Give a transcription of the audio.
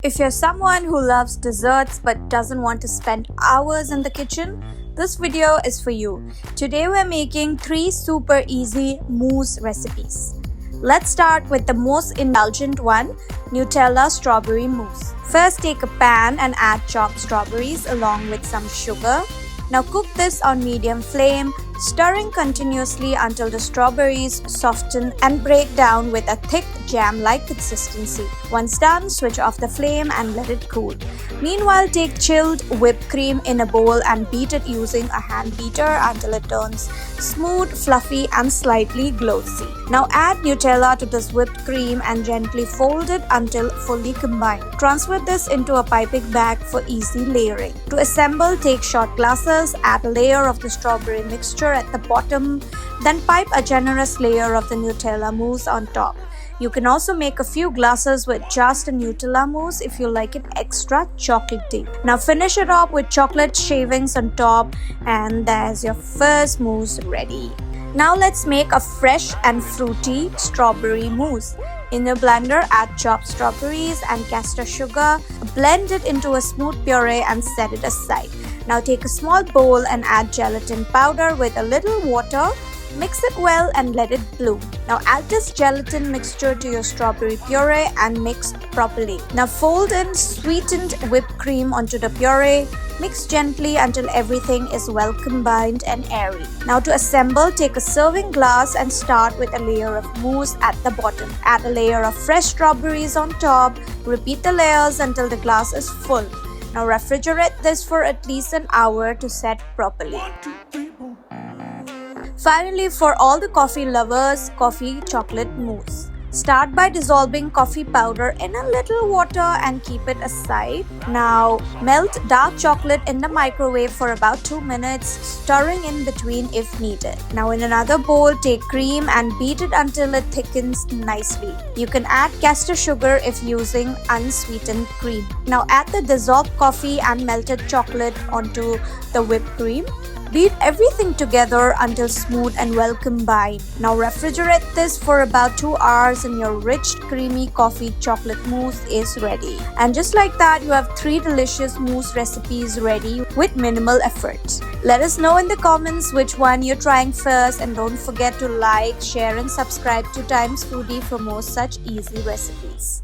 If you're someone who loves desserts but doesn't want to spend hours in the kitchen, this video is for you. Today we're making 3 super easy mousse recipes. Let's start with the most indulgent one, Nutella Strawberry Mousse. First, take a pan and add chopped strawberries along with some sugar. Now cook this on medium flame, stirring continuously until the strawberries soften and break down with a thick jam-like consistency. Once done, switch off the flame and let it cool. Meanwhile, take chilled whipped cream in a bowl and beat it using a hand beater until it turns smooth, fluffy and slightly glossy. Now add Nutella to this whipped cream and gently fold it until fully combined. Transfer this into a piping bag for easy layering. To assemble, take shot glasses, add a layer of the strawberry mixture at the bottom, then pipe a generous layer of the Nutella mousse on top. You can also make a few glasses with just a Nutella mousse if you like it extra chocolatey. Now finish it off with chocolate shavings on top, and there's your first mousse ready. Now let's make a fresh and fruity strawberry mousse. In your blender, add chopped strawberries and caster sugar. Blend it into a smooth puree and set it aside. Now take a small bowl and add gelatin powder with a little water. Mix it well and let it bloom. Now add this gelatin mixture to your strawberry puree and mix properly. Now fold in sweetened whipped cream onto the puree. Mix gently until everything is well combined and airy. Now to assemble, take a serving glass and start with a layer of mousse at the bottom. Add a layer of fresh strawberries on top. Repeat the layers until the glass is full. Now refrigerate this for at least an hour to set properly. Finally, for all the coffee lovers, coffee chocolate mousse. Start by dissolving coffee powder in a little water and keep it aside. Now, melt dark chocolate in the microwave for about 2 minutes, stirring in between if needed. Now in another bowl, take cream and beat it until it thickens nicely. You can add caster sugar if using unsweetened cream. Now add the dissolved coffee and melted chocolate onto the whipped cream. Beat everything together until smooth and well combined. Now refrigerate this for about 2 hours and your rich, creamy coffee chocolate mousse is ready. And just like that, you have 3 delicious mousse recipes ready with minimal effort. Let us know in the comments which one you're trying first, and don't forget to like, share and subscribe to Times Foodie for more such easy recipes.